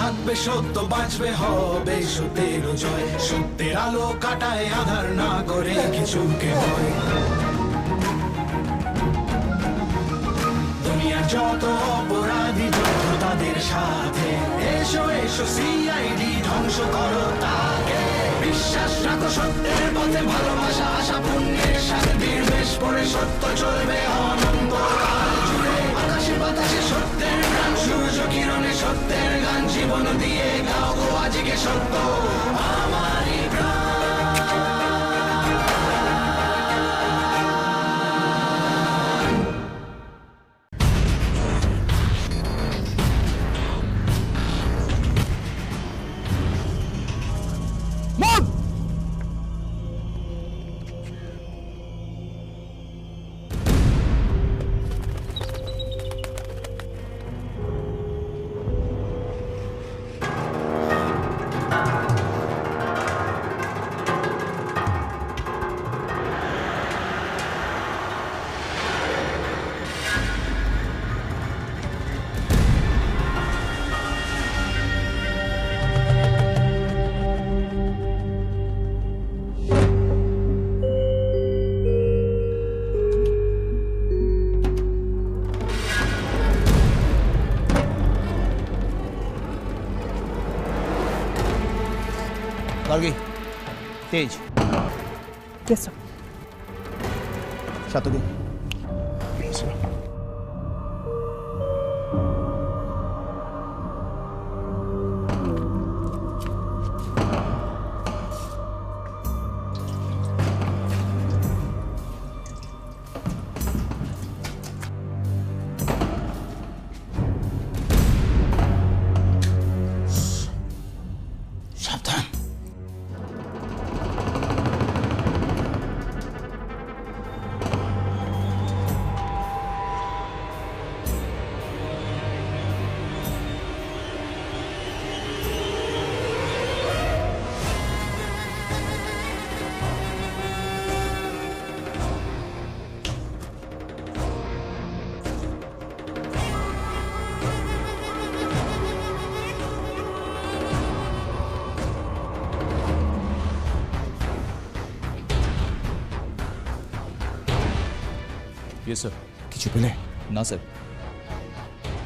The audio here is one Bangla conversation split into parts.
থাকবে সত্য, বাঁচবে হবে সত্যের জয়। সত্যের আলো কাটায় আধার, না করে কিছুকে ভয়। দুনিয়ার যত অপরাধী যত তাদের সাথে, এসো এসো সিআইডি ধ্বংস করো তাকে। বিশ্বাস রাখো সত্যের পথে, ভালোবাসা আশা পুণ্যের সাথে, বেশ পড়ে সত্য চলবে অনন্তকাল জুড়ে। আকাশে বাতাসে সত্যের গান, সূর্য কিরণে সত্যের গান। জীবন দিয়ে গাও গো আজকে সত্য আমারই প্রাণ। गार्गी, तेज। Yes sir. शातुकी। Yes sir. सावधान। Yes sir. কিছু পেলে? না স্যার,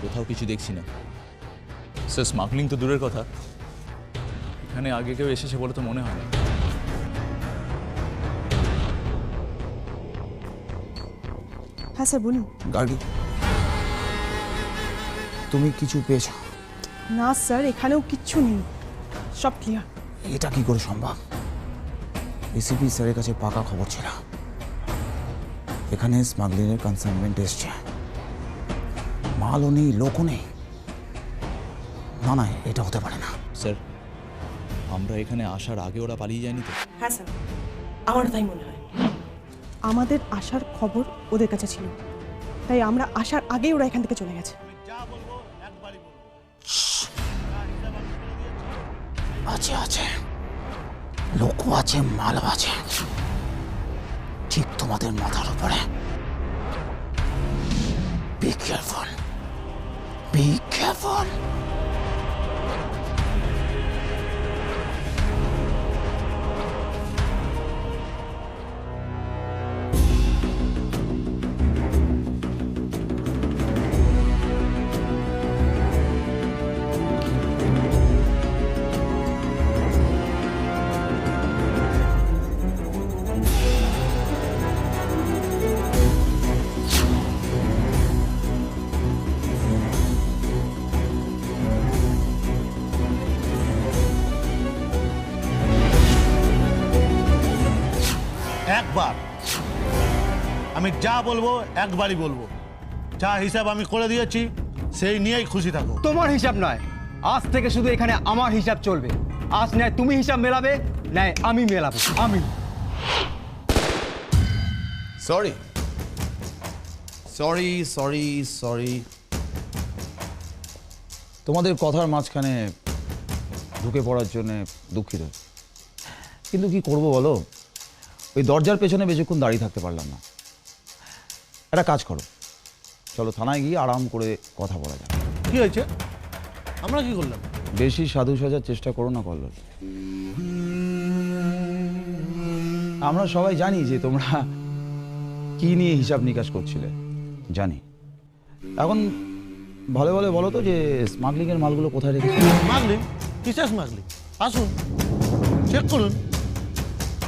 কোথাও কিছু দেখছি না স্যার। স্মাগলিং তো দূরের কথা, এখানে আগে কেউ এসেছে বলে তো মনে হয় না। হ্যাঁ স্যার বলুন। গার্গি, তুমি কিছু পেয়েছো? না স্যার, এখানেও কিচ্ছু নেই, সব ক্লিয়ার। এটা কি করে সম্ভব? এসিপি স্যারের কাছে পাকা খবর ছিল, এখানে স্মাগলিংয়ের কনসাইনমেন্ট এসছে, মালও নেই, লোকও নেই। না না, এটা হতে পারে না। স্যার, আমরা এখানে আসার আগে ওরা পালিয়ে যায়নি তো? হ্যাঁ স্যার, আমার তাই মনে হয়। আমাদের আসার খবর ওদের কাছে ছিল, তাই আমরা আসার আগেই ওরা এখান থেকে চলে গেছে। আছে আছে, লোকও আছে, মালও আছে, ঠিক তোমাদের মাথার উপরে। Be careful, be careful. একবার আমি যা বলবো একবারই বলবো, যা হিসাব আমি করে দিয়েছি সেই নিয়েই খুশি থাকো। তোমার হিসাব নয়, আজ থেকে শুধু এখানে আমার হিসাব চলবে। আজ নয় তুমি হিসাব মেলাবে, নয় আমি মেলাবো। আমি সরি সরি সরি সরি, তোমাদের কথার মাঝখানে ঢুকে পড়ার জন্য দুঃখিত, কিন্তু কি করব বলো, ওই দরজার পেছনে বেশিক্ষণ দাঁড়িয়ে থাকতে পারলাম না। একটা কাজ করো, চলো থানায় গিয়ে আরাম করে কথা বলা যাবে। কি হয়েছে? আমরা কি করলাম? বেশি সাধু সাজার চেষ্টা করো না কল্লোল। আমরা সবাই জানি যে তোমরা কি নিয়ে হিসাব নিকাশ করছিলে, জানি। এখন ভালো ভালো বলো তো যে স্মাগলিং এর মালগুলো কোথায় রেখেছো? স্মাগলিং? কিসের স্মাগলিং? আসুন চেক করুন,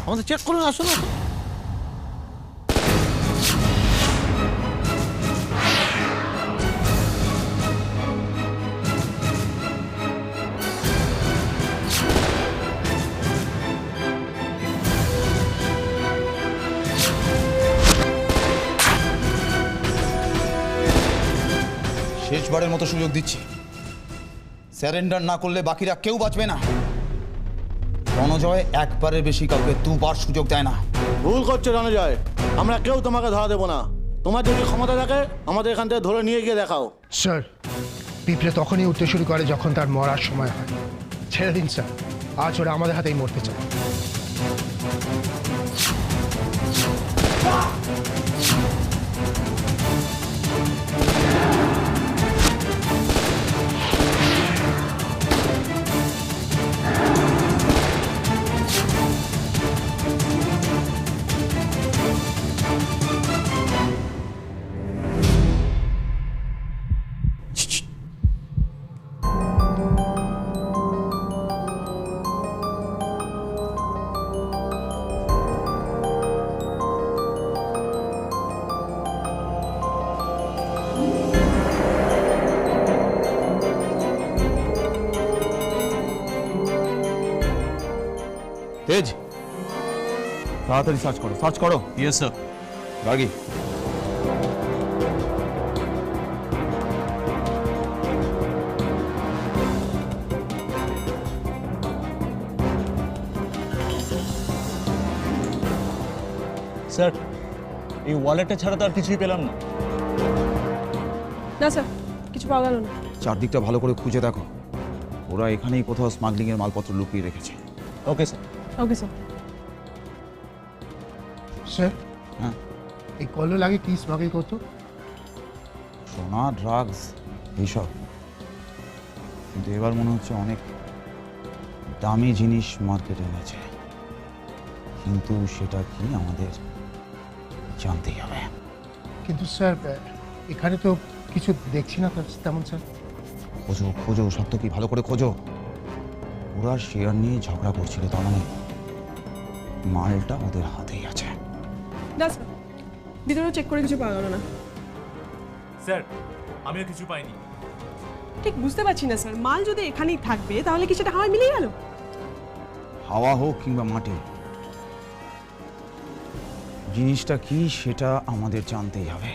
আমাদের চেক করুন, আসুন। শেষবারের মতো সুযোগ দিচ্ছি, স্যারেন্ডার না করলে বাকিরা কেউ বাঁচবে না। রণজয় একবারের বেশি কাউকে দুবার সুযোগ দেয় না। ভুল করছে রণজয়, আমরা কেউ তোমাকে ধরা দেবো না। তোমার যদি ক্ষমতা থাকে আমাদের এখান থেকে ধরে নিয়ে গিয়ে দেখাও। স্যার, পিঁপড়ে তখনই উঠতে শুরু করে যখন তার মরার সময় হয়। ছেড়ে দিন স্যার, আজ ওরা আমাদের হাতেই মরতে চায়। তেজ, তাড়াতাড়ি সার্চ করো, সার্চ করো। Yes sir. গার্গী, স্যার, এই ওয়ালেটটা ছাড়া তো আর কিছুই পেলাম না। না স্যার, কিছু পাওয়া গেল না। চারদিকটা ভালো করে খুঁজে দেখো, ওরা এখানেই কোথাও স্মাগলিং এর মালপত্র লুকিয়ে রেখেছে। Okay sir. Okay sir. Sir, হ্যাঁ, এই কল্লোল আগে কি স্মাগল করতো? সোনা, ড্রাগস, এইসব। কিন্তু এবার মনে হচ্ছে অনেক দামি জিনিস মার্কেটে এনেছে, কিন্তু সেটা কি আমাদের জানতেই হবে। কিন্তু স্যার, এখানে তো কিছু দেখছি না তেমন স্যার। খোঁজো খোঁজো, সত্য কি ভালো করে খোঁজো। ওরা শেয়ার নিয়ে ঝগড়া করছিল, তার মানে মালটা ওদের হাতেই আছে। না স্যার, ভিতরে চেক করে কিছু পাওয়া গেল না। স্যার, আমিও কিছু পাইনি। ঠিক বুঝতে পারছি না স্যার, মাল যদি এখানেই থাকবে তাহলে কি সেটা হাওয়ায় মিলিয়ে গেল? হাওয়া হোক কিংবা মাটি, জিনিসটা কি সেটা আমাদের জানতেই হবে,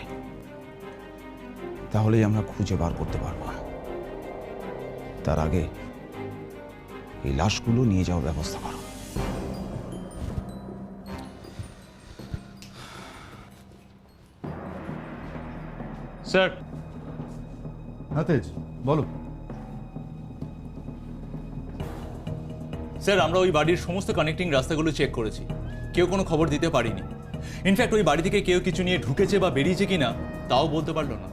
তাহলেই আমরা খুঁজে বার করতে পারবো। তার আগে এই লাশগুলো নিয়ে যাওয়ার ব্যবস্থা করো। স্যার, হ্যাঁ তেজ, বলো। স্যার, আমরা ওই বাড়ির সমস্ত কানেক্টিং রাস্তাগুলো চেক করেছি, কেউ কোনো খবর দিতে পারিনি। ইনফ্যাক্ট ওই বাড়ি থেকে কেউ কিছু নিয়ে ঢুকেছে বা বেরিয়েছে কিনা তাও বলতে পারলো না।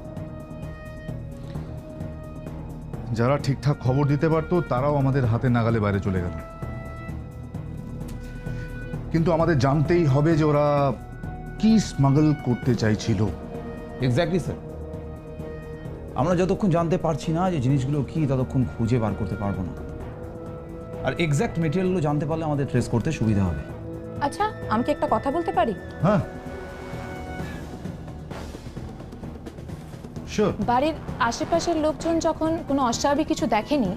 যারা ঠিকঠাক খবর দিতে পারতো তারাও আমাদের হাতে নাগালে বাইরে চলে গেল। কিন্তু আমাদের জানতেই হবে যে ওরা কি স্মাগল করতে চাইছিল। এক্স্যাক্টলি স্যার, আমরা যতক্ষণ জানতে পারছি না যে জিনিসগুলো কি, ততক্ষণ খুঁজে বার করতে পারবো না। আর এক্স্যাক্ট মেটেরিয়ালগুলো জানতে পারলে আমাদের ট্রেস করতে সুবিধা হবে। আচ্ছা, আমি কি একটা কথা বলতে পারি? হ্যাঁ, শিওর। বাড়ির আশেপাশের লোকজন যখন কোনো অস্বাভাবিক কিছু দেখেনি,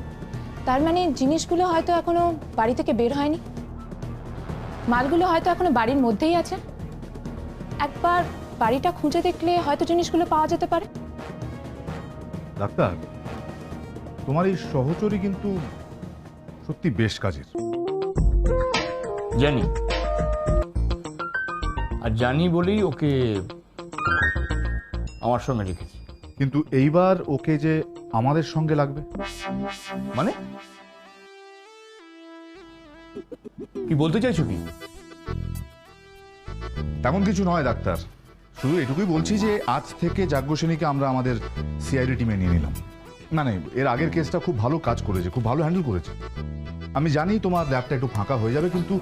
তার মানে জিনিসগুলো হয়তো এখনো বাড়ি থেকে বের হয়নি, মালগুলো হয়তো এখনো বাড়ির মধ্যেই আছে। একবার বাড়িটা খুঁজে দেখলে হয়তো জিনিসগুলো পাওয়া যেতে পারে। ডাক্তার, তোমার এই সহচরী কিন্তু সত্যি বেশ কাজের। জানি, আর জানি বলেই ওকে আমার সঙ্গে রেখেছি। কিন্তু এইবার ওকে যে আমাদের সঙ্গে লাগবে, মানে কি বলতে চাইছো কি? তেমন কিছু নয় ডাক্তার, শুধু এটুকুই বলছি যে আজ থেকে যাজ্ঞসেনীকে আমরা আমাদের সিআইডি টিমে নিয়ে নিলাম। মানে এর আগের কেসটা খুব ভালো কাজ করেছে, খুব ভালো হ্যান্ডেল করেছে। আমি জানি তোমার ল্যাবটা একটু ফাঁকা হয়ে যাবে, কিন্তু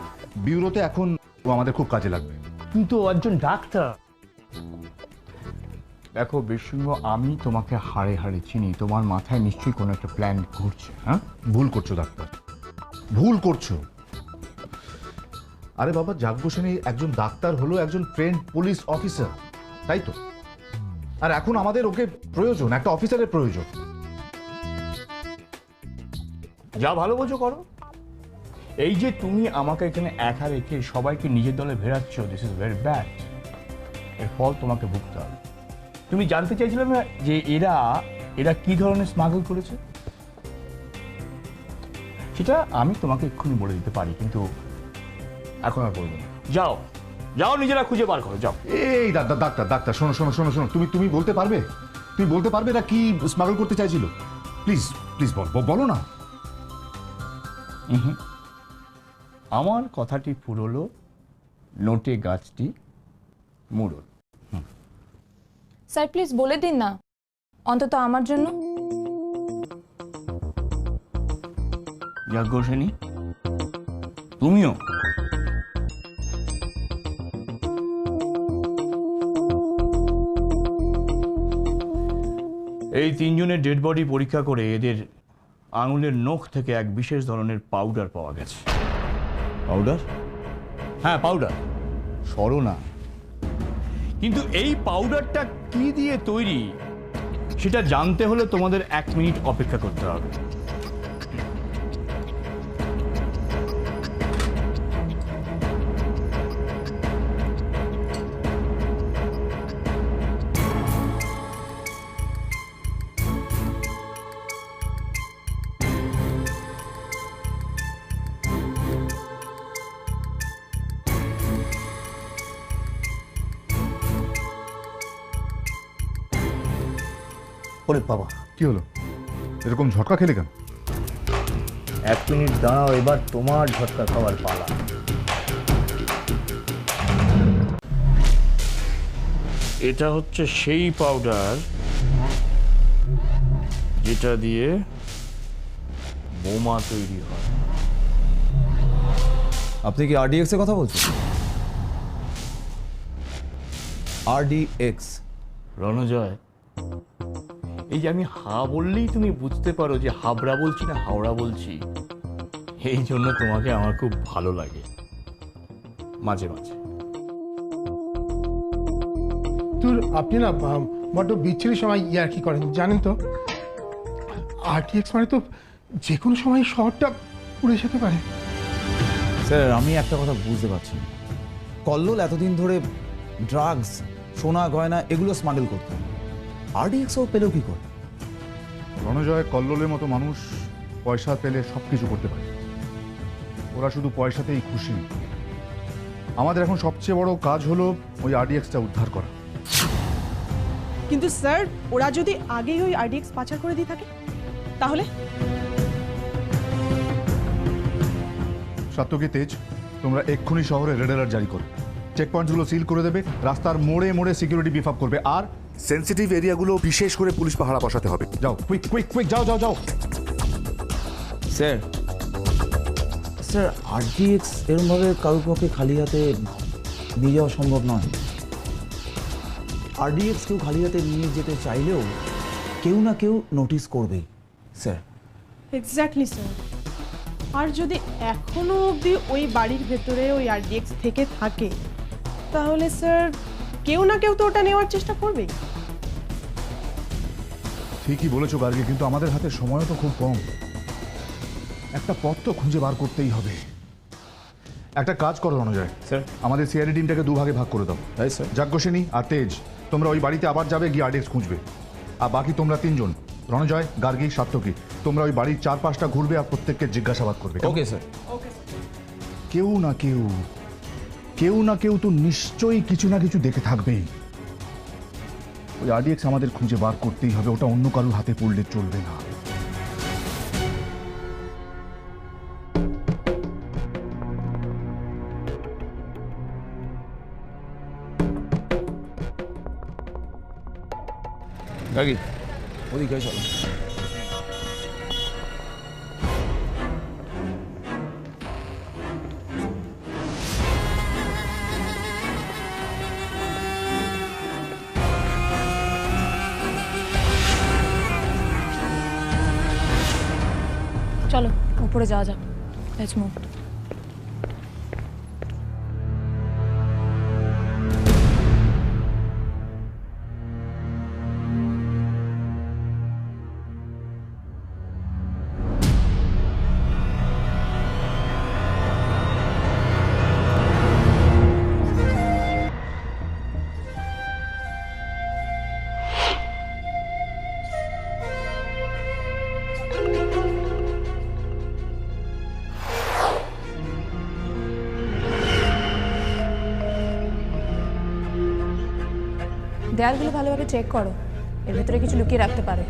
ব্যুরোতে এখন ও আমাদের খুব কাজে লাগবে। কিন্তু ও একজন ডাক্তার। দেখো বিশ্বঙ্গ, আমি তোমাকে হাড়ে হাড়ে চিনি, তোমার মাথায় নিশ্চয়ই কোনো একটা প্ল্যান ঘুরছে। হ্যাঁ, ভুল করছো ডাক্তার, ভুল করছো। আরে বাবা, যাজ্ঞ সেনী একজন ডাক্তার হলো একজন ট্রেন্ড পুলিশ অফিসার, তাই তো? আর এখন আমাদের ওকে প্রয়োজন, একটা অফিসারের প্রয়োজন। যা ভালো বোঝো করো। এই যে তুমি আমাকে এখানে একা রেখে সবাইকে নিজের দলে ভেড়াচ্ছ, দিস ইজ ভেরি ব্যাড। এর ফল তোমাকে ভুগতে হবে। তুমি জানতে চাইছিলে না যে এরা কি ধরনের স্মাগল করেছে? সেটা আমি তোমাকে এক্ষুনি বলে দিতে পারি, কিন্তু এখন আর বলবো না। যাও যাও, নিজেরা খুঁজে বার করো, যাও। এই ডাক্তার ডাক্তার, শোনো শোনো শোনো শোনো, তুমি বলতে পারবে? তুমি বলতে পারবে এরা কি স্মাগল করতে চাইছিল? প্লিজ প্লিজ বলো না। আমার কথাটি ফুরলো, নোটে গাছটি মুড়ল। স্যার প্লিজ বলে দিন না, অন্তত আমার জন্য। যাজ্ঞ সেনী, তুমিও? এই তিনজনের ডেড বডি পরীক্ষা করে এদের আঙুলের নখ থেকে এক বিশেষ ধরনের পাউডার পাওয়া গেছে। পাউডার? হ্যাঁ, পাউডার, সরো না। কিন্তু এই পাউডারটা কি দিয়ে তৈরি সেটা জানতে হলে তোমাদের 1 মিনিট অপেক্ষা করতে হবে। ওরে বাবা, কি হলো? এরকম ঝটকা খেলে কেন? 1 মিনিট দাঁড়াও, এবার তোমার ঝটকা খাওয়ার পালা। এটা হচ্ছে সেই পাউডার যেটা দিয়ে বোমা তৈরি হয়। আপনি কি RDX এর কথা বলছেন? RDX? রণজয়, এই যে আমি হা বললেই তুমি বুঝতে পারো যে হাবড়া বলছি না হাওড়া বলছি, এই জন্য তোমাকে আমার খুব ভালো লাগে মাঝে মাঝে। তোর আপনি না বড্ড বিচ্ছিরি সময় ইয়ার্কি করেন, জানেন তো? RTX মানে তো যে কোনো সময় শহরটা উড়ে যেতে পারে। স্যার, আমি একটা কথা বুঝতে পারছি না। কল্লোল এতদিন ধরে ড্রাগস, সোনা গয়না এগুলো স্মাগল করত, RDX ও পেলেও কি করে? রণজয়, কল্লোলের মতো মানুষ পয়সা পেলে সব কিছু করতে পারে। ওরা শুধু পয়সাতেই খুশি। আমাদের এখন সবচেয়ে বড় কাজ হলো ওই RDXটা উদ্ধার করা। কিন্তু স্যার, ওরা যদি আগেই ওই RDX পাচার করে দিয়ে থাকে তাহলে? সাত্যকী, তেজ, তোমরা এক্ষুনি শহরে রেড অ্যালার্ট জারি করো। চেক পয়েন্টগুলো সিল করে দেবে, রাস্তার মোড়ে মোড়ে সিকিউরিটি বিফ আপ করবে, আর সেন্সিটিভ এরিয়াগুলো বিশেষ করে পুলিশ পাহারা বসাতে হবে। যাও, কুইক কুইক কুইক, যাও যাও যাও। স্যার, RDX এরমভাবে কারোর পক্ষে খালি হাতে নিয়ে যাওয়া সম্ভব নয়। RDX কেউ খালি হাতে নিয়ে যেতে চাইলেও কেউ না কেউ নোটিস করবেই স্যার। Exactly sir. আর যদি এখনো অবধি ওই বাড়ির ভেতরে ওই RDX থেকে থাকে তাহলে স্যার কেউ না কেউ তো ওটা নেওয়ার চেষ্টা করবেই। ঠিকই বলেছো গার্গী, কিন্তু আমাদের হাতে সময়ও তো খুব কম। একটা পথ তো খুঁজে বার করতেই হবে। একটা কাজ করো রণজয়, স্যার, আমাদের সিআইডি টিমটাকে দুভাগে ভাগ করে দাও। তাই স্যার। যাজ্ঞ সেনী আর তেজ, তোমরা ওই বাড়িতে আবার যাবে, গিয়ে RDX খুঁজবে। আর বাকি তোমরা 3 জন, রণজয়, গার্গী, সাত্যকী, তোমরা ওই বাড়ির 4-5টা ঘুরবে আর প্রত্যেককে জিজ্ঞাসাবাদ করবে। Okay sir. কেউ না কেউ তো নিশ্চয়ই কিছু না কিছু দেখে থাকবেই। ওই RDX আমাদের খুঁজে বার করতেই হবে, ওটা অন্য কারোর হাতে পড়লে চলবে না। গার্গী, ওদিকে চলো। চলো উপরে যাওয়া যাক, লেটস মুভ। দেয়ালগুলো ভালোভাবে চেক করো, এর ভেতরে কিছু লুকিয়ে রাখতে পারে।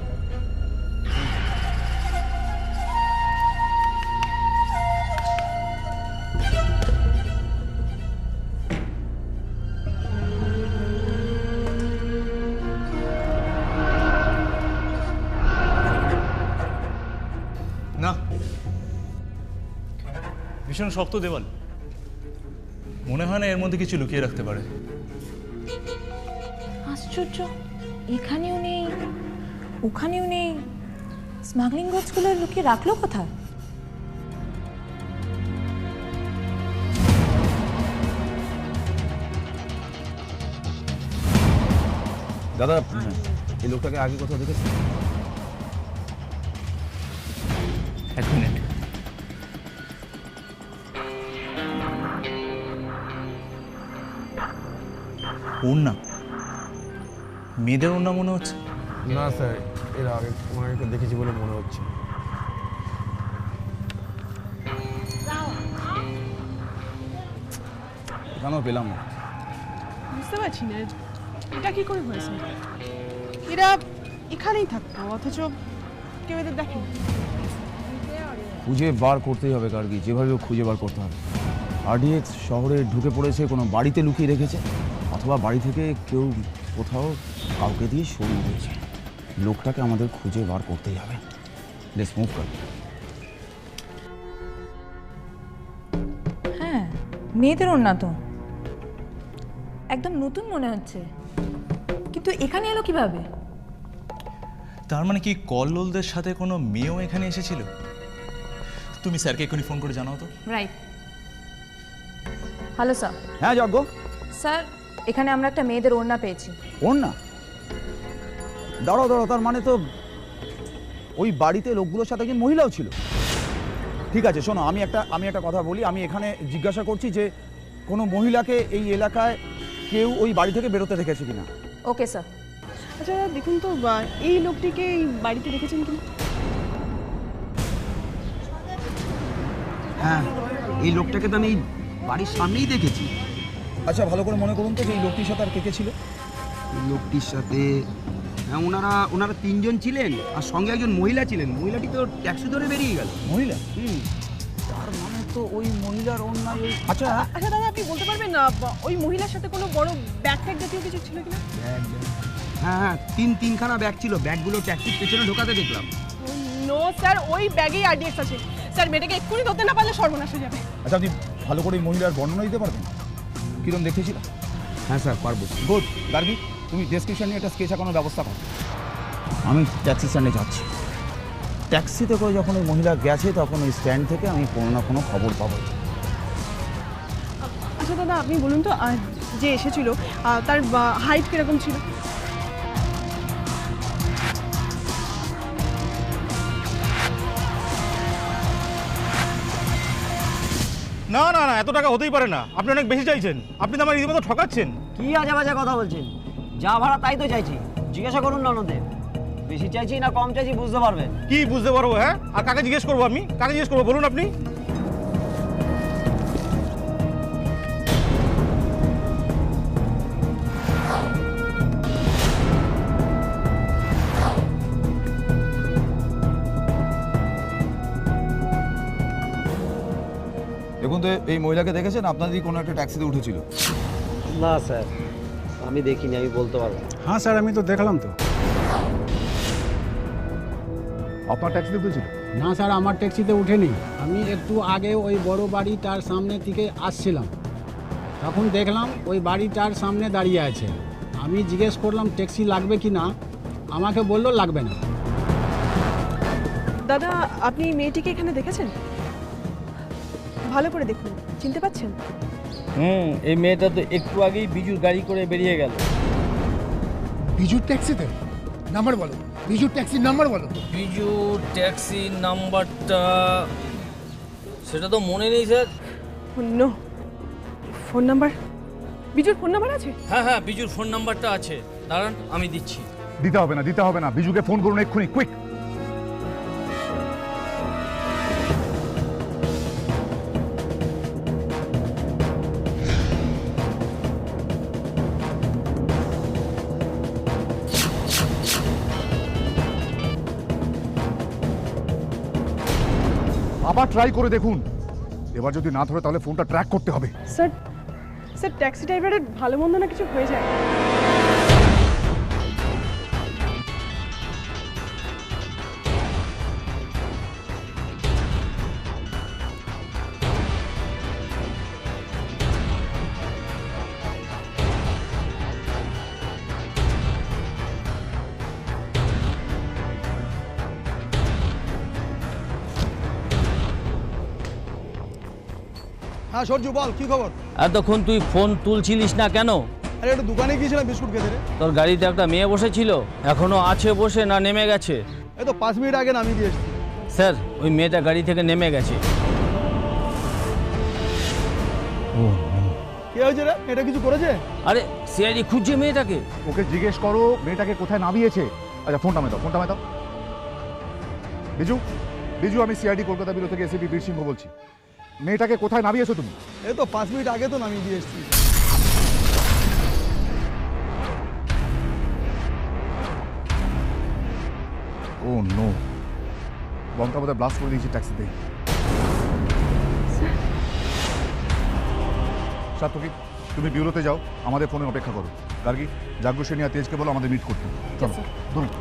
না, ভীষণ শক্ত দেওয়াল, মনে হয় না এর মধ্যে কিছু লুকিয়ে রাখতে পারে। আশ্চর্য, এখানেও নেই ওখানেও নেই, স্মাগলিং গুডসগুলো লুকিয়ে রাখলো কোথায়? দাদা, এই লোকটাকে আগে কোথাও দেখেছেন? এক মিনিট। ওড়না, মেয়েদের ওড়না মনে হচ্ছে। না স্যার, এর আগে ওনাকে দেখেছি বলে মনে হচ্ছে। কেন পেলাম না? বুঝতে পারছি না এটা কি করে হয়েছে। এরা এখানেই থাকতো অথচ কেউ এদের দেখেনি। খুঁজে বার করতেই হবে গার্গী, যেভাবে হোক খুঁজে বার করতে হবে। আরডিএক্স শহরে ঢুকে পড়েছে, কোনো বাড়িতে লুকিয়ে রেখেছে, অথবা বাড়ি থেকে কেউ কোথাও কাউকে দিয়ে সরিয়ে দিয়েছে। লোকটাকে আমাদের খুঁজে বার করতেই হবে। লেটস মুভ কর। হ্যাঁ, মেয়েদের ওড়না তো একদম নতুন মনে হচ্ছে, কিন্তু এখানে এলো কিভাবে? তার মানে কি কল্লোলদের সাথে কোনো মেয়েও এখানে এসেছিল? তুমি স্যারকে এক্ষুনি ফোন করে জানাও তো। রাইট। Hello sir. হ্যাঁ যজ্ঞ। স্যার, এখানে আমরা একটা মেয়েদের ওড়না পেয়েছি। ওড়না? দাঁড়াও দাঁড়াও, তার মানে তো ওই বাড়িতে লোকগুলোর সাথে একজন মহিলাও ছিল। ঠিক আছে শোনো, আমি একটা কথা বলি। আমি এখানে জিজ্ঞাসা করছি যে কোনো মহিলাকে এই এলাকায় কেউ ওই বাড়ি থেকে বেরোতে দেখেছে কিনা। Okay sir. আচ্ছা দেখুন তো এই লোকটিকে এই বাড়িতে দেখেছেন কিনা? হ্যাঁ, এই লোকটাকে তো আমি বাড়ির সামনেই দেখেছি। আচ্ছা ভালো করে মনে করুন তো যে এই লোকটির সাথে আর কে কে ছিল? লোকটির সাথে হ্যাঁ, ওনারা তিনজন ছিলেন, আর সঙ্গে একজন মহিলা ছিলেন। মহিলাটি তো ট্যাক্সি ধরে বেরিয়ে গেল। মহিলা? তার মানে তো ওই মহিলার অন্যায়। আচ্ছা আচ্ছা দাদা, আপনি বলতে পারবেন না ওই মহিলার সাথে কোনো বড় ব্যাগ ট্যাগ জাতীয় কিছু ছিল কিনা? হ্যাঁ হ্যাঁ, তিনখানা ব্যাগ ছিল। ব্যাগগুলো ট্যাক্সির পেছনে ঢোকাতে দেখলাম। নো স্যার, ওই ব্যাগেই আরডিএক্স আছে। স্যার মেয়েটাকে এক্ষুনি ধরতে না পারলে সর্বনাশ হয়ে যাবে। আচ্ছা আপনি ভালো করে মহিলার বর্ণনা দিতে পারবেন? কিরম দেখেছিল? হ্যাঁ স্যার, পারবো। গুড। গার্গী, তুমি ডেসক্রিপশন নিয়ে একটা স্কেচ আঁকানোর ব্যবস্থা করো। আমি ট্যাক্সি স্ট্যান্ডে যাচ্ছি। ট্যাক্সিতে করে যখন ওই মহিলা গেছে তখন ওই স্ট্যান্ড থেকে আমি কোনো না কোনো খবর পাবো। আচ্ছা দাদা, আপনি বলুন তো যে এসেছিল তার হাইট কিরকম ছিল? না না না, এত টাকা হতেই পারে না। আপনি অনেক বেশি চাইছেন। আপনি তো আমার রীতিমতো ঠকাচ্ছেন। কি আজে বাজে কথা বলছেন? যা ভাড়া তাই তো চাইছি। জিজ্ঞাসা করুন না ওনাদের, বেশি চাইছি না কম চাইছি বুঝতে পারবেন। কি বুঝতে পারবো? হ্যাঁ, আর কাকে জিজ্ঞেস করবো? আমি কাকে জিজ্ঞেস করবো বলুন আপনি? দেখুন তো এই মহিলাকে দেখেছেন? আপনাদেরই কোনো একটা ট্যাক্সিতে উঠেছিল? না স্যার, আমি দেখিনি, আমি বলতে পারবো। হ্যাঁ স্যার, আমি তো দেখলাম তো। আপনার ট্যাক্সিতে উঠেছিল? না স্যার, আমার ট্যাক্সিতে উঠেনি। আমি একটু আগে ওই বড় বাড়িটার সামনে থেকে আসছিলাম, তখন দেখলাম ওই বাড়িটার সামনে দাঁড়িয়ে আছে। আমি জিজ্ঞেস করলাম ট্যাক্সি লাগবে কি না, আমাকে বললো লাগবে না। দাদা আপনি মেয়েটিকে এখানে দেখেছেন? ভালো করে দেখুন, চিনতে পাচ্ছেন? এই মেয়েটা তো একটু আগেই বিজুর গাড়ি করে বেরিয়ে গেল। বিজুর ট্যাক্সিতে নাম্বার বলো, বিজুর ট্যাক্সির নাম্বার বলো। বিজু ট্যাক্সির নাম্বারটা সেটা তো মনে নেই স্যার। নো, ফোন নাম্বার, বিজুর ফোন নাম্বার আছে? হ্যাঁ বিজুর ফোন নাম্বারটা আছে, দাঁড়ান আমি দিচ্ছি। দিতে হবে না, বিজুকে ফোন করুন এক্ষুনি, কুইক। আবার ট্রাই করে দেখুন, এবার যদি না ধরে তাহলে ফোনটা ট্র্যাক করতে হবে। স্যার স্যার ট্যাক্সি ড্রাইভারের ভালো মন্দ না কিছু হয়ে যায়। হ্যাঁ সরজু বল, কি খবর? এতক্ষণ তুই ফোন তুলছিলিস না কেন? আরে একটু দোকানে গিয়েছিলাম বিস্কুট খেতে রে। তোর গাড়িতে একটা মেয়ে বসেছিল, এখনো আছে বসে না নেমে গেছে? এই তো 5 মিনিট আগে নামিয়ে দিয়ে এসেছি। স্যার ওই মেয়েটা গাড়ি থেকে নেমে গেছে। কি হয়েছে রে? এটা কিছু করেছে? আরে সিআইডি খুঁজছে মেয়েটাকে। ওকে জিজ্ঞেস করো মেয়েটাকে কোথায় নামিয়েছে। আচ্ছা ফোনটা দাও, বিজু আমি সিআইডি কলকাতা ব্যুরো থেকে এসিপি বীর সিংহ বলছি। মেয়েটাকে কোথায় নামিয়েছো তুমি? এই তো 5 মিনিট আগে তো নামিয়ে দিয়ে এসেছি। ও নো, বমটা বোধহয় ব্লাস্ট করে দিয়েছি ট্যাক্সিতে। সাতকি তুমি ব্যুরোতে যাও, আমাদের ফোনে অপেক্ষা করো। গার্গী জাগ্য সেনী আর তেজকে বলো আমাদের মিট করতে। চলো ধরুন।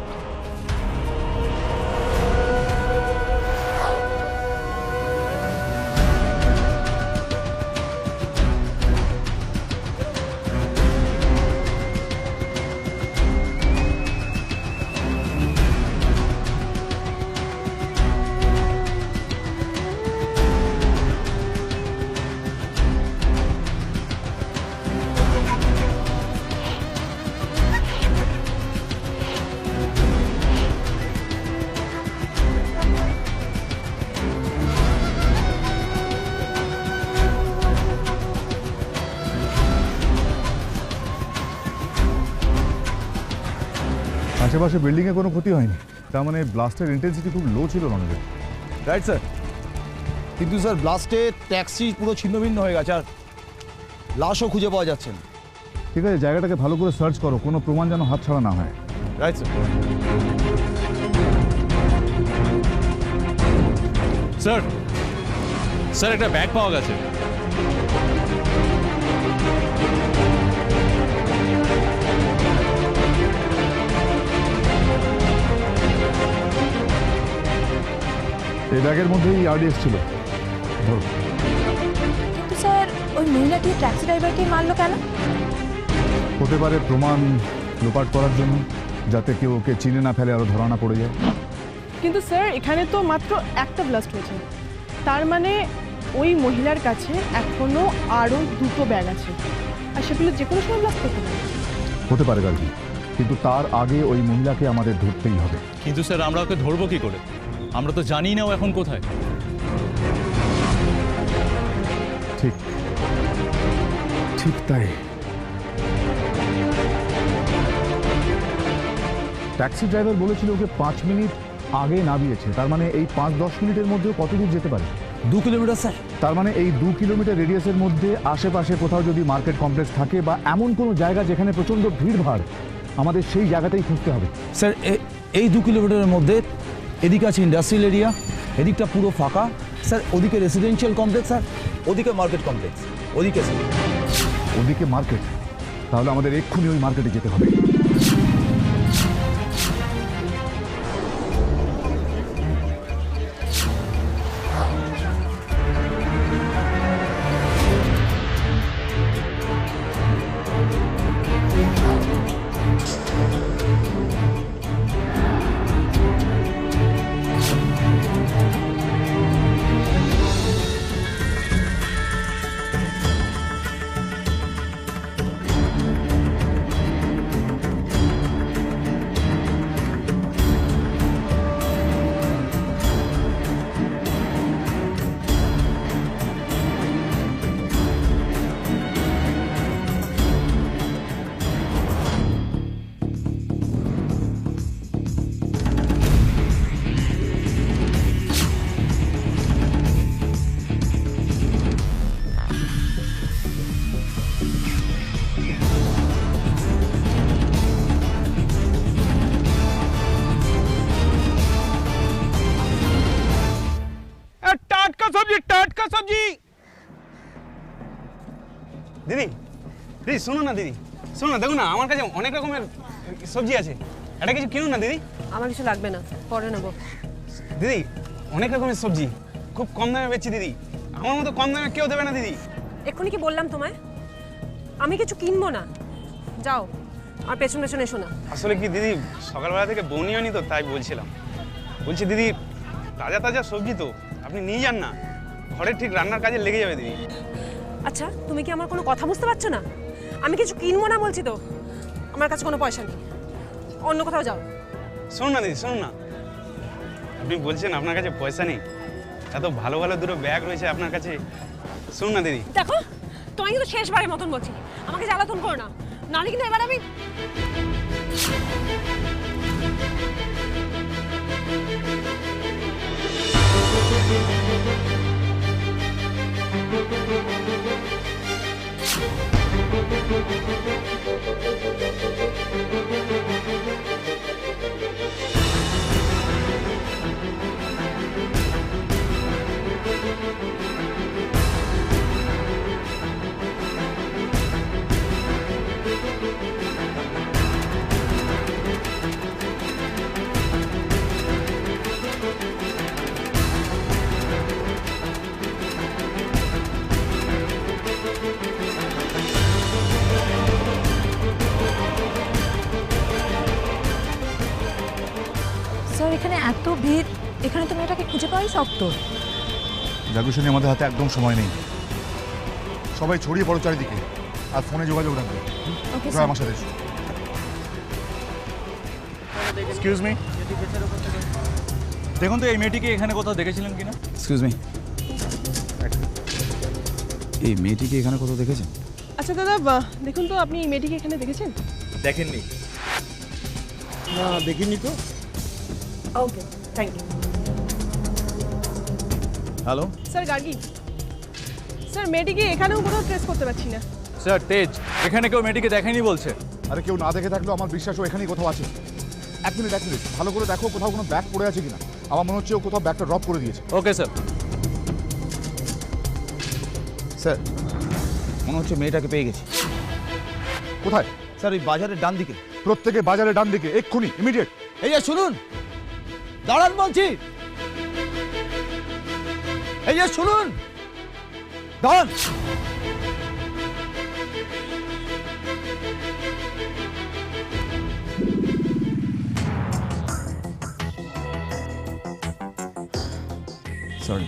আশেপাশে বিল্ডিংয়ে কোনো ক্ষতি হয়নি, তার মানে ব্লাস্টের ইন্টেন্সিটি খুব লো ছিল রণদেব। রাইট স্যার, কিন্তু স্যার ব্লাস্টে ট্যাক্সি পুরো ছিন্নভিন্ন হয়ে গেছে আর লাশও খুঁজে পাওয়া যাচ্ছে না। ঠিক আছে, জায়গাটাকে ভালো করে সার্চ করো, কোনো প্রমাণ যেন হাতছাড়া না হয়। Right sir. স্যার স্যার একটা ব্যাগ পাওয়া গেছে। এই ব্যাগের মধ্যেই আরডিএক্স ছিল। ধরো। কিন্তু স্যার ওই মহিলাটি ট্যাক্সি ড্রাইভারকে মারলো কেন? হতে পারে প্রমাণ লোপাট করার জন্য, যাতে কেউ ওকে চিনে না ফেলে আরো ধরা না পড়ে যায়। কিন্তু স্যার এখানে তো মাত্র একটা ব্লাস্ট হয়েছে, তার মানে ওই মহিলার কাছে এখনো আরো দুটো ব্যাগ আছে, আর সেগুলো যে কোনো সময় ব্লাস্ট করতে পারে। হতে পারে গার্গী, কিন্তু তার আগে ওই মহিলাকে আমাদের ধরতেই হবে। কিন্তু স্যার আমরা ওকে ধরবো কি করে? আমরা তো জানি না ও এখন কোথায়। ঠিক ঠিক তাই। ট্যাক্সি ড্রাইভার বলেছিল ওকে 5 মিনিট আগে নামিয়েছে, তার মানে এই 5-10 মিনিটের মধ্যে কত দূর যেতে পারে? 2 কিলোমিটার স্যার। তার মানে এই 2 কিলোমিটার রেডিয়াসের মধ্যে আশেপাশে কোথাও যদি মার্কেট কমপ্লেক্স থাকে বা এমন কোনো জায়গা যেখানে প্রচণ্ড ভিড়ভাড়, আমাদের সেই জায়গাতেই খুঁজতে হবে। স্যার এই 2 কিলোমিটারের মধ্যে এদিকে আছে ইন্ডাস্ট্রিয়াল এরিয়া, এদিকটা পুরো ফাঁকা স্যার, ওদিকে রেসিডেন্সিয়াল কমপ্লেক্স স্যার, ওদিকে মার্কেট কমপ্লেক্স, ওদিকে স্যার। ওদিকে মার্কেট? তাহলে আমাদের এক্ষুনি ওই মার্কেটে যেতে হবে। সবজি। দিদি দিদি শোনো না, দিদি শোনো না, দেখো না আমার কাছে অনেক রকমের সবজি আছে, এটা কিছু কিনুন না দিদি। আমার কিছু লাগবে না, পরে নেবো। দিদি অনেক রকমের সবজি খুব কম দামে বেচছি দিদি, আমার মতো কম দামে কেউ দেবে না দিদি। এক্ষুনি কি বললাম তোমায় আমি কিছু কিনবো না? যাও, আর পেছন পেছন এসো না। আসলে কি দিদি, সকালবেলা থেকে বউনি হয়নি তো, তাই বলছিলাম। বলছি দিদি, তাজা তাজা সবজি তো, আপনি নিয়ে যান না, ঘরে ঠিক রান্নার কাজে লেগে যাবে দিদি। আচ্ছা, তুমি কি আমার কোনো কথা বুঝতে পারছো না? আমি কিছু কিনবো না বলছি তো, আমার কাছে কোনো পয়সা নেই, অন্য কোথাও যাও। শুনুন না দিদি, শুনুন না, আপনি বলছেন আপনার কাছে পয়সা নেই, এত ভালো ভালো দুটো ব্যাগ রয়েছে আপনার কাছে। শুনুন না দিদি, দেখো তোমায় কিন্তু শেষবারের মতন বলছি, আমাকে জ্বালাতন করো না, নাহলে কিন্তু এবার আমি স্যার এখানে এত ভিড়, এখানে তো মেয়েটাকে খুঁজে পাওয়াই শক্ত। জাগুশনী আমাদের হাতে একদম সময় নেই, সবাই ছড়িয়ে পড়ো চারিদিকে, আর ফোনে যোগাযোগ রাখবে। জয় আমার সাথে এসো। এক্সকিউজ মি, দেখুন তো এই মেয়েটিকে এখানে কোথাও দেখেছিলেন কিনা? এক্সকিউজ মি, এই মেয়েটিকে এখানে কোথাও দেখেছেন? আচ্ছা দাদা, দেখুন তো আপনি এই মেয়েটিকে এখানে দেখেছেন? দেখেননি? না দেখিনি তো। Okay, thank you. Hello sir Gargi, sir মেয়েটিকে এখানেও কোথাও ট্রেস করতে পারছি না। স্যার তেজ, এখানে কেউ মেয়েটিকে দেখেনি বলছে। আরে কেউ না দেখে থাকলেও আমার বিশ্বাস ও এখানেই কোথাও আছে। এক মিনিট ভালো করে দেখো কোথাও কোনো ব্যাগ পড়ে আছে কিনা। আমার মনে হচ্ছে ও কোথাও ব্যাগটা ড্রপ করে দিয়েছে। Okay sir. স্যার মনে হচ্ছে মেয়েটাকে পেয়ে গেছি। কোথায়? স্যার ওই বাজারের ডান দিকে। প্রত্যেকে বাজারের ডান দিকে, এক্ষুনি, ইমিডিয়েট। এই যে শুনুন, দাঁড়ান বলছি, এই যে শুনুন, দাঁড়ান। সরি।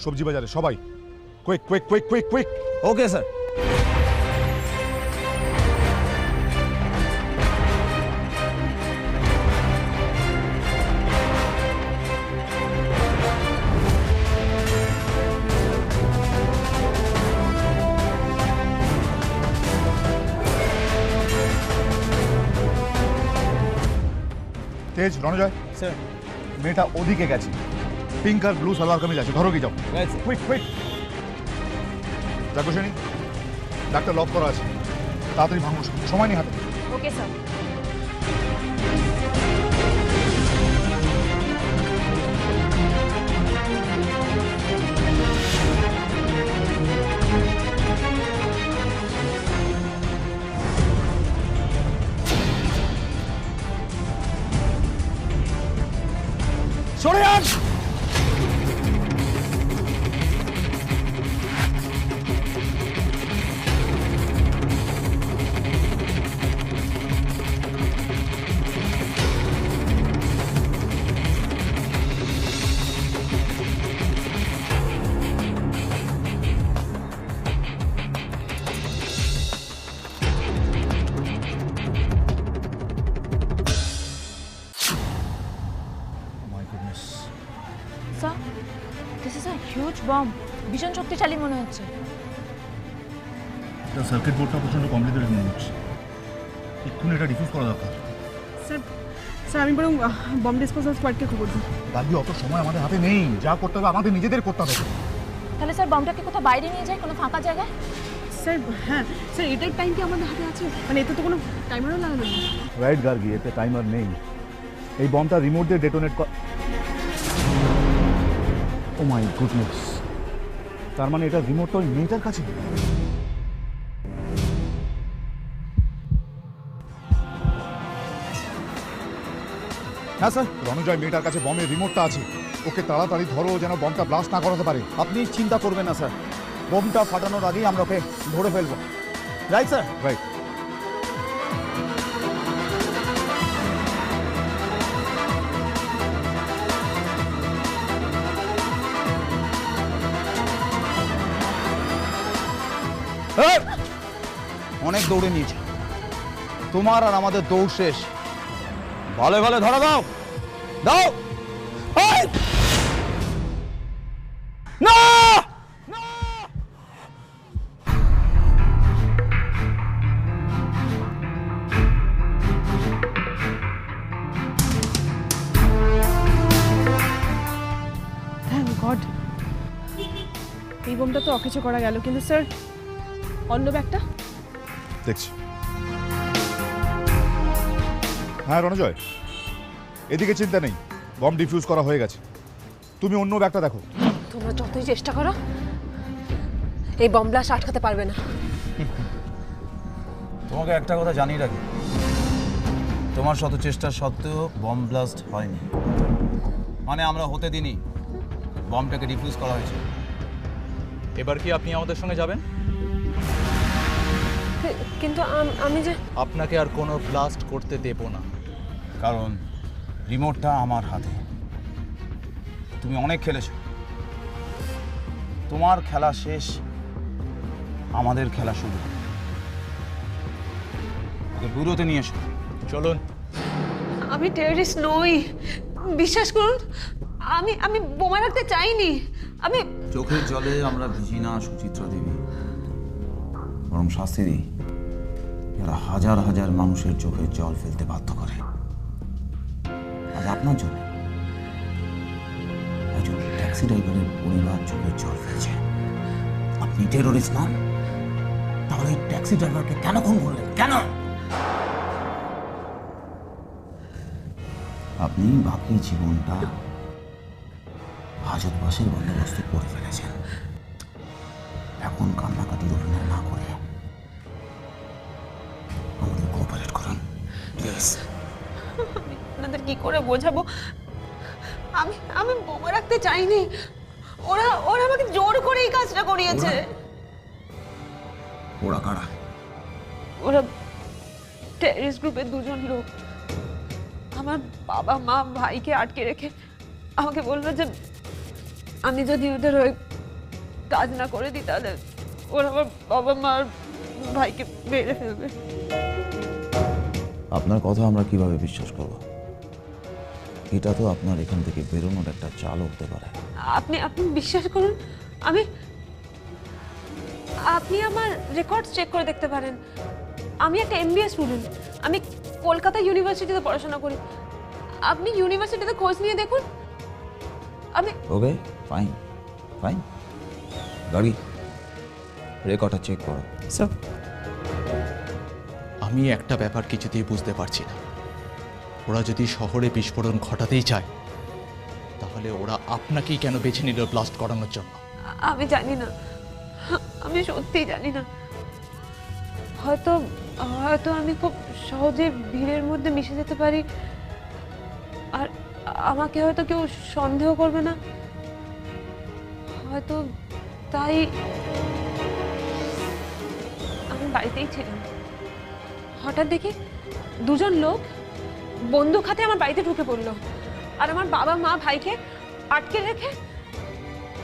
সবজি বাজারে সবাই, quick quick quick quick quick. Okay sir. Tej, Ranjoy sir, মেয়েটা ওদিকে গেছে, পিঙ্ক আর ব্লু সালোয়ার কামিজ আছে, ধরো কি যাও। Quick quick. জাগুশনী, ডাক্তার লক করা আছে, তাড়াতাড়ি ভাঙো, সময় নেই হাতে। Okay sir. সরে যান। Sir, this is a huge bomb. ভীষণ শক্তিশালী মনে হচ্ছে। সার্কিট বোর্ডটা প্রচণ্ড কমপ্লিকেটেড মনে হচ্ছে, এক্ষুনি এটা ডিফিউজ করা দরকার। স্যার স্যার আমি বরং বম্ব ডিসপোজাল স্কোয়াডকে খবর দিই। দাদি, অত সময় আমাদের হাতে নেই, যা করতে হবে আমাদের নিজেদের করতে হবে। তাহলে স্যার বমটাকে কোথাও বাইরে নিয়ে যায়, কোনো ফাঁকা জায়গায়? স্যার হ্যাঁ স্যার, এটার টাইম কি আমাদের হাতে আছে? মানে এতে তো কোনো টাইমারও লাগানো নেই। রাইট গার্গি, এতে টাইমার নেই। এই বমটা রিমোট দিয়ে ডেটোনেট কর। ও মাই গুডনেস, তার মানে এটা রিমোটটা ওই মেয়েটার কাছে। হ্যাঁ স্যার, রণজয় মেয়েটার কাছে বমের রিমোটটা আছে। ওকে তাড়াতাড়ি ধরো, যেন বমটা ব্লাস্ট না করাতে পারে। আপনি চিন্তা করবেন না স্যার, বমটা ফাটানোর আগেই আমরা ওকে ধরে ফেলবো। Right sir? রাইট। অনেক দৌড়ে নিয়েছে, তোমার আর আমাদের দৌড় শেষ। ভালো ভালো ধরা দাও, দাও। না থ্যাংক গড, এই বোমটা তো অকেচো করা গেল। কিন্তু স্যার অন্য ব্যাগটা? দেখছি। হ্যাঁ রণজয়, এদিকে চিন্তা নেই, বম ডিফিউজ করা হয়ে গেছে। তুমি অন্য ব্যাগটা দেখো। তোমরা যতই চেষ্টা করো এই বম ব্লাস্ট আটকাতে পারবে না। তোমাকে একটা কথা জানিয়ে রাখি, তোমার শত চেষ্টা সত্ত্বেও বম ব্লাস্ট হয়নি। মানে আমরা হতে দিনি, বমটাকে ডিফিউজ করা হয়েছে। এবার কি আপনি আমাদের সঙ্গে যাবেন? কিন্তু আমি যে আপনাকে আর কোনো ব্লাস্ট করতে দেব না, কারণ রিমোটটা আমার হাতে। তুমি অনেক খেলেছ, তোমার খেলা শেষ, আমাদের খেলা শুরু। ওকে ব্যুরোতে নিয়ে এসো। চলুন। আমি টেররিস্ট নই, বিশ্বাস করুন। আমি বোমা রাখতে চাইনি। আমি চোখের জলে আমরা ভিজি না সুচিত্রা দেবী, বরং শাস্তি দিই যারা হাজার হাজার মানুষের চোখের জল ফেলতে বাধ্য করে। আজ আপনার জন্য একজন ট্যাক্সি ড্রাইভারের পরিবার চোখের জল ফেলছে। আপনি টেররিস্ট নন, তাহলে এই ট্যাক্সি ড্রাইভারকে কেন খুন করলেন? কেন? আপনি বাকি জীবনটা হাজতবাসের বন্দোবস্ত করে ফেলেছেন। এখন কান্নাকাটির অভিনয় না করে আমাদের কোঅপারেট করুন প্লিজ। আমি আপনাদের কি করে বোঝাবো? আমি বোমা রাখতে চাইনি। ওরা আমাকে জোর করে এই কাজটা করিয়েছে। ওরা কারা? ওরা টেররিস্ট গ্রুপের দুজন লোক। আমার বাবা মা ভাইকে আটকে রেখে আমাকে বললো যে আমি যদি ওদের ওই কাজ না করে দিই তাহলে ওরা আমার বাবা মা ভাইকে মেরে ফেলবে। আপনার কথা আমরা কিভাবে বিশ্বাস করব? এটা তো আপনার এখান থেকে বেরোনোর একটা চাল হতে পারে। আপনি বিশ্বাস করুন, আপনি আমার রেকর্ডস চেক করে দেখতে পারেন। আমি একটা MBA স্টুডেন্ট, আমি কলকাতা ইউনিভার্সিটিতে পড়াশোনা করি। আপনি ইউনিভার্সিটিতে খোঁজ নিয়ে দেখুন। ওকে ফাইন ফাইন, গাড়ি রেকর্ডটা চেক করো। স্যার আমি একটা ব্যাপার কিছুতেই বুঝতে পারছি না। ওরা যদি শহরে বিস্ফোরণ ঘটাতেই চায় তাহলে ওরা আপনাকেই কেন বেছে নিল ব্লাস্ট করানোর জন্য? আমি জানি না, আমি সত্যিই জানি না। হয়তো আমি খুব সহজে ভিড়ের মধ্যে মিশে যেতে পারি, আর আমাকে হয়তো কেউ সন্দেহ করবে না। হয়তো তাই আমি বাড়িতেই ছিলাম। হঠাৎ দেখি দুজন লোক বন্দুক হাতে আমার বাড়িতে ঢুকে পড়লো, আর আমার বাবা মা ভাইকে আটকে রেখে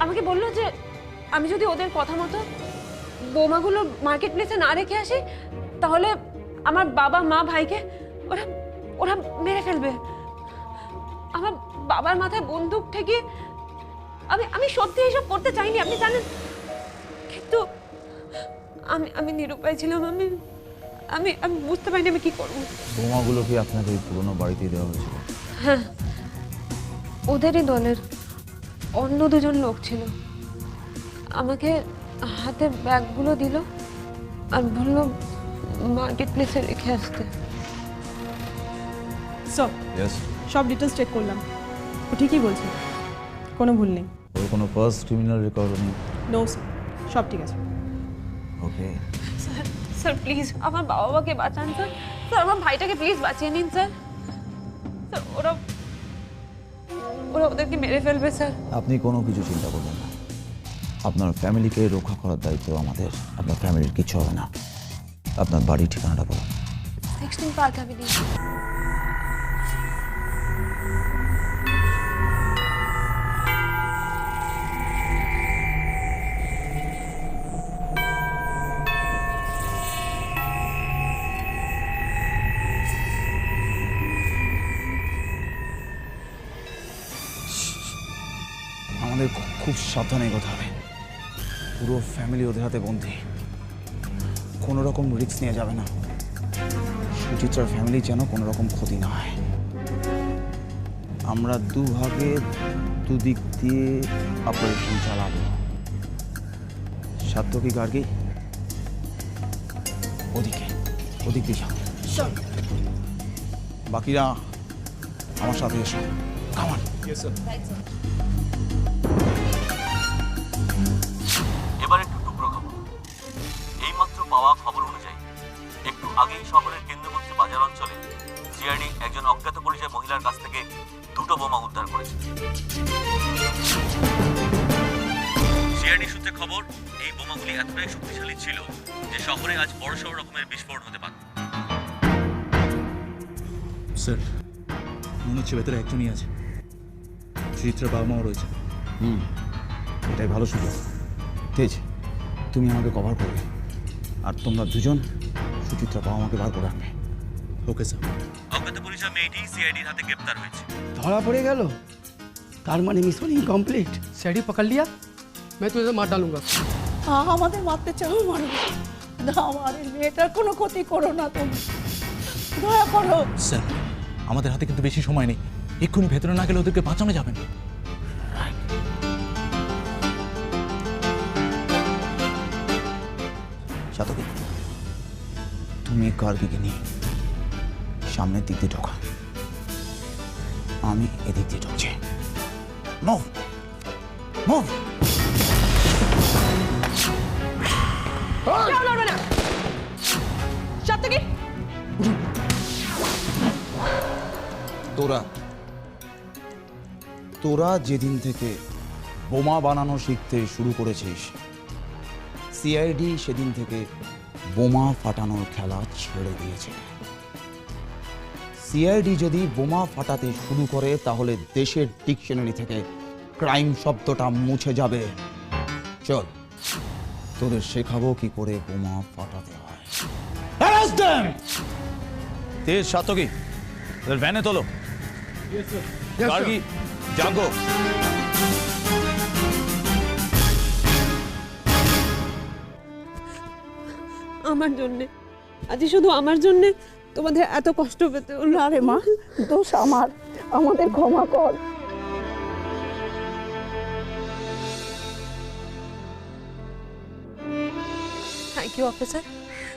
আমাকে বললো যে আমি যদি ওদের কথা মতো বোমাগুলো মার্কেট প্লেসে না রেখে আসি তাহলে আমার বাবা মা ভাইকে ওরা মেরে ফেলবে। আমার বাবার মাথায় বন্দুক ঠেকিয়ে আমি সত্যি এসব করতে চাইনি, আপনি জানেন, কিন্তু আমি নিরুপায় ছিলাম। আমি আমি আমি বুঝতে পারিনি আমি কি করবো। বোমাগুলো কি আপনাকে ওই পুরোনো বাড়িতেই দেওয়া হয়েছিল? হ্যাঁ, ওদেরই দলের অন্য দুজন লোক ছিল। আমাকে হাতে ব্যাগগুলো দিল আর বললো মার্কেট প্লেসে রেখে আসতে। স্যার, সব ডিটেলস চেক করলাম, ও ঠিকই বলছে, কোনো ভুল নেই। ওর কোনো ফার্স্ট ক্রিমিনাল রেকর্ড নেই? নো স্যার, সব ঠিক আছে। ওকে স্যার প্লিজ আমার বাবা মাকে বাঁচান স্যার। স্যার আমার ভাইটাকে প্লিজ বাঁচিয়ে নিন স্যার। স্যার ওরা ওদেরকে মেরে ফেলবে স্যার। আপনি কোনো কিছু চিন্তা করবেন না, আপনার ফ্যামিলিকে রক্ষা করার দায়িত্ব আমাদের। আপনার ফ্যামিলির কিছু হবে না। আপনার বাড়ির ঠিকানাটা বলুন। 16 পার্ক অ্যাভিনিউ। আমাদের খুব সাবধানে এগোতে হবে। পুরো ফ্যামিলি ওদের হাতে বন্দি, কোনো রকম রিস্ক নেওয়া যাবে না। সুচিত্রার ফ্যামিলি যেন কোনো রকম ক্ষতি না হয়। আমরা দুভাগে দুদিক দিয়ে অপারেশন চালাবো। সাত্তকী গার্গী ওদিক দিয়ে যাও, বাকিরা আমার সাথে এসো। কামান। এবার একটু টুকরো খবর। এইমাত্র পাওয়া খবর অনুযায়ী একটু আগেই শহরের কেন্দ্রমন্ত্রী বাজার অঞ্চলে সিআইডি একজন অজ্ঞাত পরিচয় মহিলার কাছ থেকে 2টো বোমা উদ্ধার করেছে। সিআইডি সূত্রে খবর, এই বোমাগুলি এতটাই শক্তিশালী ছিল যে শহরে আজ বড়সড় রকমের বিস্ফোরণ হতে পারে। স্যার মনে হচ্ছে ভেতরে একজনই আছে, সুচিত্রার বাবা মাও রয়েছে। এটাই ভালো সুযোগ। তেজ, তুমি আমাকে কভার করবে, আর তোমরা দুজন সুচিত্রা বাবা মাকে বার করে আনবে। Okay sir. অজ্ঞাত পরিচয় মেয়েটি সিআইডির হাতে গ্রেপ্তার হয়েছে। ধরা পড়ে গেল, তার মানে মিশন ইনকমপ্লিট। सीआईडी पकड़ लिया, मैं तुझे मार डालूंगा। আমাদের মারতে চাও মারো না, আমার মেয়েটার কোনো ক্ষতি করো না, তুমি দয়া করো। স্যার আমাদের হাতে কিন্তু বেশি সময় নেই, এক্ষুনি ভেতরে না গেলে ওদেরকে বাঁচানো যাবে না। সাতকী, তুমি গার্গীকে নিয়ে সামনের দিক দিয়ে ঢোকা, আমি এদিক দিয়ে ঢুকছি। Move move. তোরা যেদিন থেকে বোমা বানানো শিখতে শুরু করেছিস, সিআইডি সেদিন থেকে বোমা ফাটানোর খেলা ছেড়ে দিয়েছে। সিআইডি যদি বোমা ফাটাতে শুরু করে তাহলে দেশের ডিকশনারি থেকে ক্রাইম শব্দটা মুছে যাবে। চল, তোদের শেখাবো কি করে বোমা ফাটাতে হয়। তেজ, সাতকী, তোদের ভ্যানে তোলো। গার্গী, জাগো। আমার জন্যে, আজ শুধু আমার জন্যে তোমাদের এত কষ্ট পেতে হলো। না রে মা, দোষ আমার, আমাদের ক্ষমা কর। Thank you officer,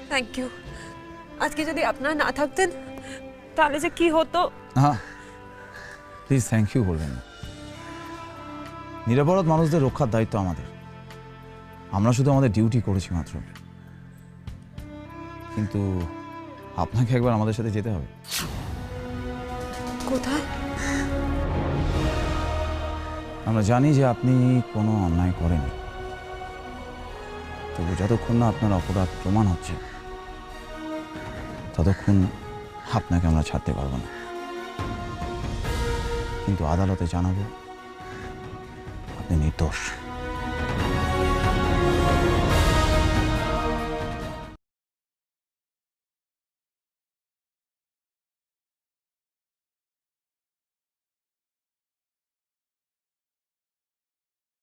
thank you. আজকে যদি আপনারা না থাকতেন তাহলে যে কি হতো। হ্যাঁ, প্লিজ থ্যাংক ইউ বলবেন না। নিরপরাধ মানুষদের রক্ষার দায়িত্ব আমাদের, আমরা শুধু আমাদের ডিউটি করেছি মাত্র। কিন্তু আপনাকে একবার আমাদের সাথে যেতে হবে। কোথায়? আমরা জানি যে আপনি কোনো অন্যায় করেননি, তবু যতক্ষণ না আপনার অপরাধ প্রমাণ হচ্ছে ততক্ষণ আপনাকে আমরা ছাড়তে পারবো না। কিন্তু আদালতে জানাবো আপনি নির্দোষ।